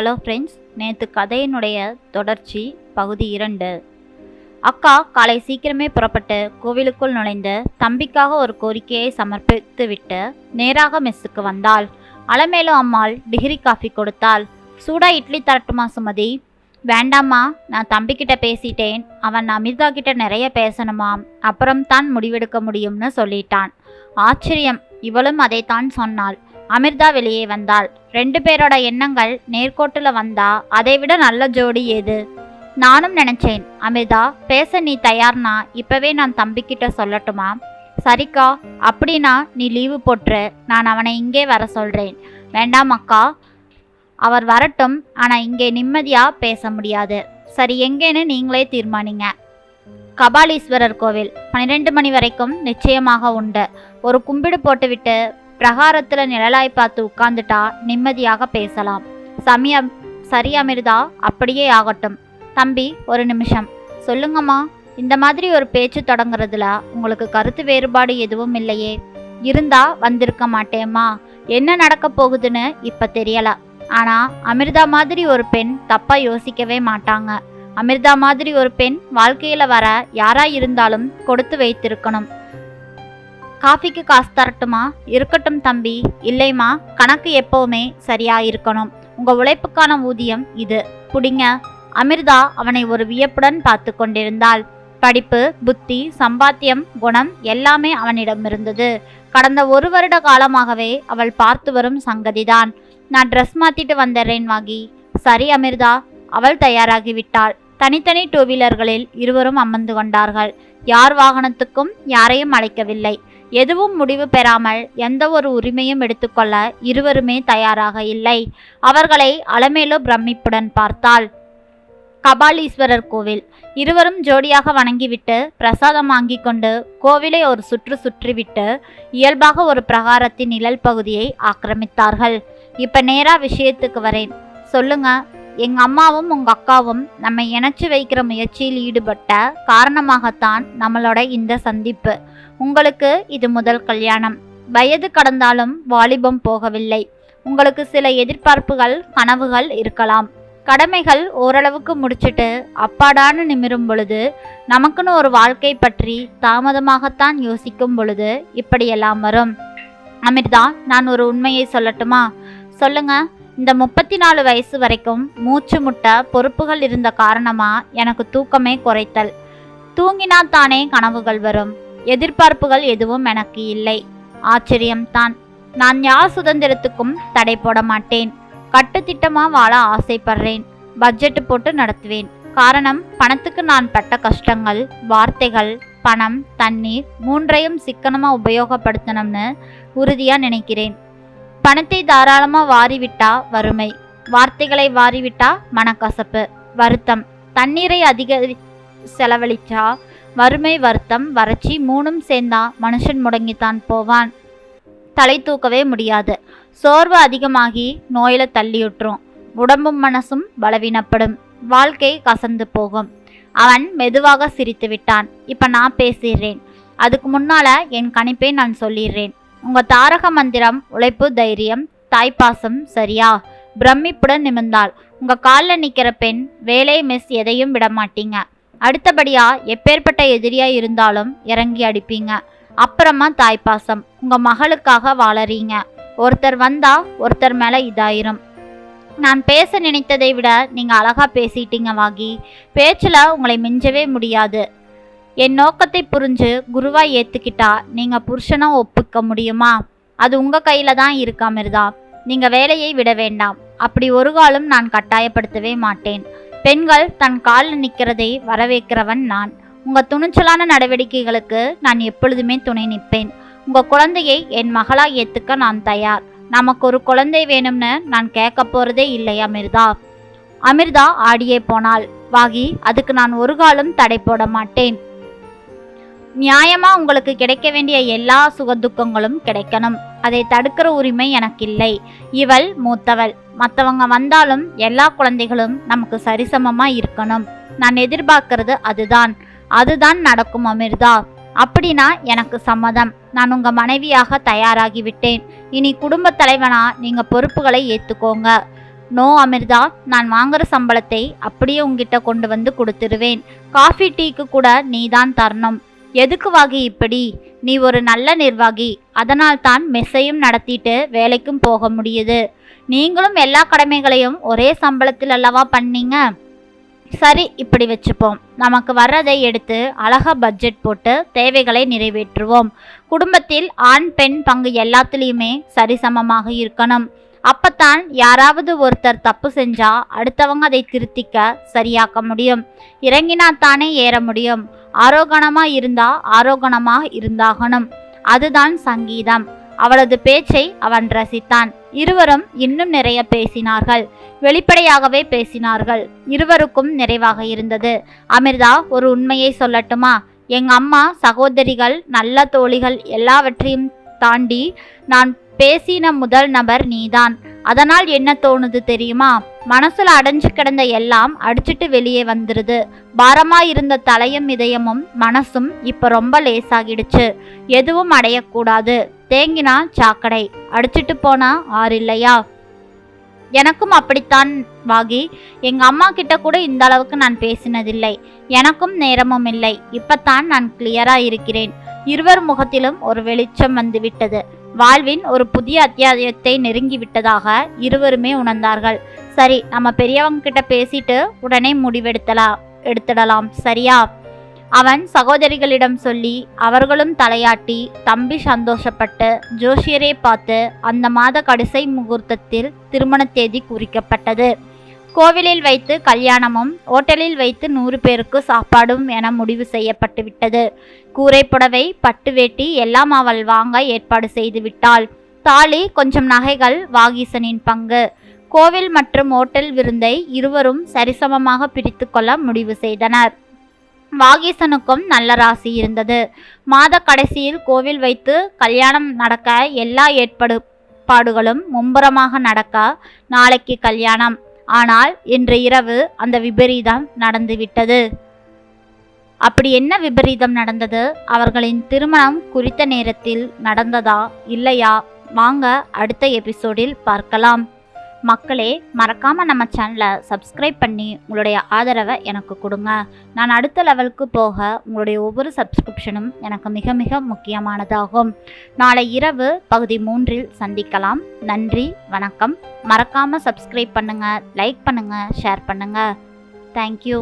Hello friends, நேற்று கதையினுடைய தொடர்ச்சி பகுதி 2. அக்கா காலை சீக்கிரமே புறப்பட்டு கோவிலுக்குள் நுழைந்து தம்பிக்காக ஒரு கோரிக்கையை சமர்ப்பித்து விட்டு நேராக மெஸ்ஸுக்கு வந்தாள். அலமேலு அம்மாள் டிகிரி காஃபி கொடுத்தாள். சூடா இட்லி தரட்டுமா சுமதி? வேண்டாம்மா, நான் தம்பிக்கிட்ட பேசிட்டேன். அவன் அமிர்தா கிட்ட நிறைய பேசணுமாம், அப்புறம் தான் முடிவெடுக்க முடியும்னு சொல்லிட்டான். ஆச்சரியம், இவளும் அதைத்தான் சொன்னாள். அமிர்தா வெளியே வந்தாள். 2 பேரோட எண்ணங்கள் நேர்கோட்டில் வந்தா அதைவிட நல்ல ஜோடி ஏது? நானும் நினைச்சேன். அமிர்தா, பேச நீ தயார்னா இப்பவே நான் தம்பிக்கிட்ட சொல்லட்டுமா? சரிக்கா, அப்படின்னா நீ லீவு போட்டுரு, நான் அவனை இங்கே வர சொல்றேன். வேண்டாம் அக்கா, அவர் வரட்டும், ஆனா இங்கே நிம்மதியா பேச முடியாது. சரி, எங்கேன்னு நீங்களே தீர்மானிங்க. கபாலீஸ்வரர் கோவில் 12 மணி வரைக்கும் நிச்சயமாக உண்டு. ஒரு கும்பிடு போட்டுவிட்டு பிரகாரத்துல நிழலாய் பார்த்து உட்கார்ந்துட்டா நிம்மதியாக பேசலாம். சரி அமிர்தா, அப்படியே ஆகட்டும். தம்பி, ஒரு நிமிஷம். சொல்லுங்கம்மா. இந்த மாதிரி ஒரு பேச்சு தொடங்குறதுல உங்களுக்கு கருத்து வேறுபாடு எதுவும் இல்லையே? இருந்தா வந்திருக்க மாட்டேம்மா. என்ன நடக்க போகுதுன்னு இப்ப தெரியல. ஆனா அமிர்தா மாதிரி ஒரு பெண் தப்பா யோசிக்கவே மாட்டாங்க. அமிர்தா மாதிரி ஒரு பெண் வாழ்க்கையில வர யாரா இருந்தாலும் கொடுத்து வைத்திருக்கணும். காஃபிக்கு காசு தரட்டுமா? இருக்கட்டும் தம்பி. இல்லைம்மா, கணக்கு எப்பவுமே சரியா இருக்கணும். உங்க உழைப்புக்கான ஊதியம் இது, புடிங்க. அமிர்தா அவனை ஒரு வியப்புடன் பார்த்து கொண்டிருந்தாள். படிப்பு, புத்தி, சம்பாத்தியம், குணம் எல்லாமே அவனிடம் இருந்தது. கடந்த 1 வருட காலமாகவே அவள் பார்த்து வரும் சங்கதிதான். நான் ட்ரெஸ் மாத்திட்டு வந்துடுறேன் வாகி. சரி அமிர்தா. அவள் தயாராகிவிட்டாள். தனித்தனி 2 வீலர்களில் இருவரும் அமர்ந்து கொண்டார்கள். யார் வாகனத்துக்கும் யாரையும் அழைக்கவில்லை. எதுவும் முடிவு பெறாமல் எந்த ஒரு உரிமையும் எடுத்துக்கொள்ள இருவருமே தயாராக இல்லை. அவர்களை அலமேலு பிரமிப்புடன் பார்த்தாள். கபாலீஸ்வரர் கோவில். இருவரும் ஜோடியாக வணங்கிவிட்டு பிரசாதம் வாங்கி கொண்டு கோவிலை ஒரு சுற்றிவிட்டு இயல்பாக ஒரு பிரகாரத்தின் நிழல் பகுதியை ஆக்கிரமித்தார்கள். இப்ப நேரா விஷயத்துக்கு வரேன். சொல்லுங்க. எங்க அம்மாவும் உங்க அக்காவும் நம்மை இணைச்சு வைக்கிற முயற்சியில் ஈடுபட்ட காரணமாகத்தான் நம்மளோட இந்த சந்திப்பு. உங்களுக்கு இது முதல் கல்யாணம். வயது கடந்தாலும் வாலிபம் போகவில்லை. உங்களுக்கு சில எதிர்பார்ப்புகள், கனவுகள் இருக்கலாம். கடமைகள் ஓரளவுக்கு முடிச்சுட்டு அப்பாடான்னு நிமிரும் பொழுது, நமக்குன்னு ஒரு வாழ்க்கை பற்றி தாமதமாகத்தான் யோசிக்கும் பொழுது இப்படியெல்லாம் வரும். அமிர்தா, நான் ஒரு உண்மையை சொல்லட்டுமா? சொல்லுங்க. இந்த 34 வயசு வரைக்கும் மூச்சு முட்ட பொறுப்புகள் இருந்த காரணமா எனக்கு தூக்கமே குறைத்தல். தூங்கினா தானே கனவுகள் வரும். எதிர்பார்ப்புகள் எதுவும் எனக்கு இல்லை. ஆச்சரியம்தான். நான் யார் சுதந்திரத்துக்கும் தடை போட மாட்டேன். கட்டுத்திட்டமா வாழ ஆசைப்படுறேன். பட்ஜெட் போட்டு நடத்துவேன். காரணம், பணத்துக்கு நான் பட்ட கஷ்டங்கள், வார்த்தைகள், பணம், தண்ணீர் 3ஐயும் சிக்கனமா உபயோகப்படுத்தணும்னு உறுதியா நினைக்கிறேன். பணத்தை தாராளமா வாரிவிட்டா வறுமை, வார்த்தைகளை வாரிவிட்டா மனக்கசப்பு, வருத்தம். தண்ணீரை அதிக செலவழிச்சா வறுமை, வருத்தம், வறட்சி 3ம் சேர்ந்தா மனுஷன் முடங்கித்தான் போவான். தலை தூக்கவே முடியாது. சோர்வு அதிகமாகி நோயில தள்ளியுற்றும். உடம்பும் மனசும் பலவீனப்படும். வாழ்க்கை கசந்து போகும். அவன் மெதுவாக சிரித்து விட்டான். இப்ப நான் பேசிடுறேன். அதுக்கு முன்னால என் கணிப்பை நான் சொல்லிடுறேன். உங்க தாரக மந்திரம் உழைப்பு, தைரியம், தாய்ப்பாசம், சரியா? பிரமிப்புடன் நிமிர்ந்தாள். உங்க காலில் நிக்கிற பெண் வேலை, மெஸ் எதையும் விட மாட்டீங்க. அடுத்தபடியா எப்பேற்பட்ட எதிரியா இருந்தாலும் இறங்கி அடிப்பீங்க. அப்புறமா தாய்ப்பாசம். உங்க மகளுக்காக வாழறீங்க. ஒருத்தர் வந்தா ஒருத்தர் மேல இதாயிரும். நான் பேச நினைத்ததை விட நீங்க அழகா பேசிட்டீங்க வாகி. பேச்சுல உங்களை மிஞ்சவே முடியாது. என் நோக்கத்தை புரிஞ்சு குருவா ஏத்துக்கிட்டா நீங்க புருஷனா ஒப்புக்க முடியுமா? அது உங்க கையில தான் இருக்கு அமிர்தா. நீங்க வேலையை விட வேண்டாம். அப்படி ஒரு காலம் நான் கட்டாயப்படுத்தவே மாட்டேன். பெண்கள் தன் காலில் நிற்கிறதை வரவேற்கிறவன் நான். உங்க துணிச்சலான நடவடிக்கைகளுக்கு நான் எப்பொழுதுமே துணை நிற்பேன். உங்க குழந்தையை என் மகளா ஏத்துக்க நான் தயார். நமக்கு ஒரு குழந்தை வேணும்னு நான் கேட்க போறதே இல்லை அமிர்தா. அமிர்தா ஆடியே போனாள். வாகி, அதுக்கு நான் ஒரு காலம் தடை போட மாட்டேன். நியாயமா உங்களுக்கு கிடைக்க வேண்டிய எல்லா சுகதுக்கங்களும் கிடைக்கணும். அதை தடுக்கிற உரிமை எனக்கு இல்லை. இவள் மூத்தவள். மற்றவங்க வந்தாலும் எல்லா குழந்தைகளும் நமக்கு சரிசமமா இருக்கணும். நான் எதிர்பார்க்கிறது அதுதான் நடக்கும் அமிர்தா. அப்படின்னா எனக்கு சம்மதம். நான் உங்க மனைவியாக தயாராகிவிட்டேன். இனி குடும்ப தலைவனா நீங்க பொறுப்புகளை ஏத்துக்கோங்க. நோ அமிர்தா, நான் வாங்குற சம்பளத்தை அப்படியே உங்ககிட்ட கொண்டு வந்து கொடுத்துருவேன். காஃபி டீக்கு கூட நீதான் தரணும். எதுக்கு வாகி இப்படி? நீ ஒரு நல்ல நிர்வாகி, அதனால் தான் மெஸ்ஸையும் நடத்திட்டு வேலைக்கும் போக முடியுது. நீங்களும் எல்லா கடமைகளையும் ஒரே சம்பளத்தில் அல்லவா பண்ணீங்க. சரி, இப்படி வச்சுப்போம். நமக்கு வர்றதை எடுத்து அழகா பட்ஜெட் போட்டு தேவைகளை நிறைவேற்றுவோம். குடும்பத்தில் ஆண் பெண் பங்கு எல்லாத்துலேயுமே சரிசமமாக இருக்கணும். அப்பத்தான் யாராவது ஒருத்தர் தப்பு செஞ்சா அடுத்தவங்க அதை திருத்திக்க சரியாக்க முடியும். இறங்கினாத்தானே ஏற முடியும். ஆரோகணமா இருந்தா ஆரோகணமா இருந்தாகணும். அதுதான் சங்கீதம். அவளது பேச்சை அவன் ரசித்தான். இருவரும் இன்னும் நிறைய பேசினார்கள். வெளிப்படையாகவே பேசினார்கள். இருவருக்கும் நிறைவாக இருந்தது. அமிர்தா, ஒரு உண்மையை சொல்லட்டுமா? எங்க அம்மா, சகோதரிகள், நல்ல தோழிகள் எல்லாவற்றையும் தாண்டி நான் பேசின முதல் நபர் நீதான். அதனால் என்ன தோணுது தெரியுமா? மனசுல அடைஞ்சு கிடந்த எல்லாம் அடிச்சிட்டு வெளியே வந்துருது. பாரமா இருந்த தலையும் இதயமும் மனசும் இப்ப ரொம்ப லேசாகிடுச்சு. எதுவும் அடையக்கூடாது. தேங்கினா சாக்கடை, அடிச்சிட்டு போனா ஆறு இல்லையா? எனக்கும் அப்படித்தான் வாகி. எங்க அம்மா கிட்ட கூட இந்த அளவுக்கு நான் பேசினதில்லை. எனக்கும் நேரமும் இல்லை. இப்பத்தான் நான் கிளியரா இருக்கிறேன். இருவர் முகத்திலும் ஒரு வெளிச்சம் வந்து விட்டது. வாழ்வின் ஒரு புதிய அத்தியாயத்தை நெருங்கி விட்டதாக இருவருமே உணர்ந்தார்கள். சரி, நம்ம பெரியவங்க கிட்ட பேசிட்டு உடனே எடுத்துடலாம், சரியா? அவன் சகோதரிகளிடம் சொல்லி அவர்களும் தலையாட்டி தம்பி சந்தோஷப்பட்டு ஜோஷியரை பார்த்து அந்த மாத கடைசி முகூர்த்தத்தில் திருமண தேதி குறிக்கப்பட்டது. கோவிலில் வைத்து கல்யாணமும் ஓட்டலில் வைத்து 100 பேருக்கு சாப்பாடும் என முடிவு செய்யப்பட்டு விட்டது. கூரை புடவை, பட்டு வேட்டி எல்லாம் அவள் வாங்க ஏற்பாடு செய்து விட்டாள். தாலி, கொஞ்சம் நகைகள் வாகீசனின் பங்கு. கோவில் மற்றும் ஓட்டல் விருந்தை இருவரும் சரிசமமாக பிரித்து கொள்ள முடிவு செய்தனர். வாகீசனுக்கும் நல்ல ராசி இருந்தது. மாத கடைசியில் கோவில் வைத்து கல்யாணம் நடக்க எல்லா ஏற்பாடுகளும் மும்புறமாக நடக்க நாளைக்கு கல்யாணம். ஆனால் இன்று இரவு அந்த விபரீதம் நடந்துவிட்டது. அப்படி என்ன விபரீதம் நடந்தது? அவர்களின் திருமணம் குறித்த நேரத்தில் நடந்ததா இல்லையா? வாங்க அடுத்த எபிசோடில் பார்க்கலாம். மக்களே, மறக்காமல் நம்ம சேனலை சப்ஸ்கிரைப் பண்ணி உங்களுடைய ஆதரவை எனக்கு கொடுங்க. நான் அடுத்த லெவலுக்கு போக உங்களுடைய ஒவ்வொரு சப்ஸ்கிரிப்ஷனும் எனக்கு மிக மிக முக்கியமானதாகும். நாளை இரவு பகுதி 3இல் சந்திக்கலாம். நன்றி, வணக்கம். மறக்காமல் சப்ஸ்கிரைப் பண்ணுங்கள், லைக் பண்ணுங்கள், ஷேர் பண்ணுங்கள். தேங்க்யூ.